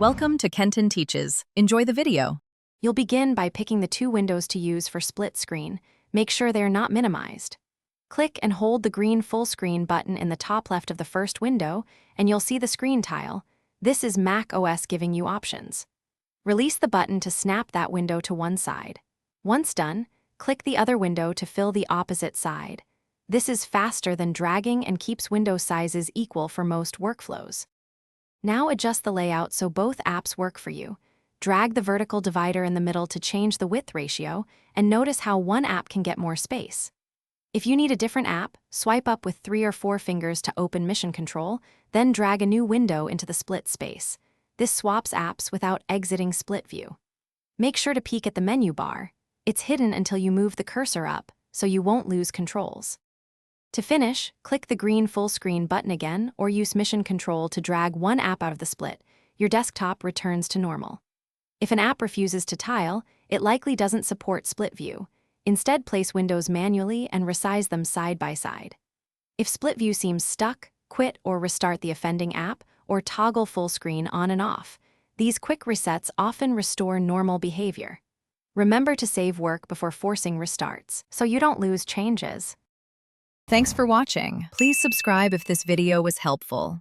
Welcome to Kenton Teaches. Enjoy the video. You'll begin by picking the two windows to use for split screen. Make sure they're not minimized. Click and hold the green full screen button in the top left of the first window, and you'll see the screen tile. This is Mac OS giving you options. Release the button to snap that window to one side. Once done, click the other window to fill the opposite side. This is faster than dragging and keeps window sizes equal for most workflows. Now adjust the layout so both apps work for you. Drag the vertical divider in the middle to change the width ratio, and notice how one app can get more space. If you need a different app, swipe up with 3 or 4 fingers to open Mission Control, then drag a new window into the split space. This swaps apps without exiting split view. Make sure to peek at the menu bar. It's hidden until you move the cursor up, so you won't lose controls. To finish, click the green full screen button again or use Mission Control to drag one app out of the split. Your desktop returns to normal. If an app refuses to tile, it likely doesn't support split view. Instead, place windows manually and resize them side by side. If split view seems stuck, quit or restart the offending app, or toggle full screen on and off. These quick resets often restore normal behavior. Remember to save work before forcing restarts, so you don't lose changes. Thanks for watching. Please subscribe if this video was helpful.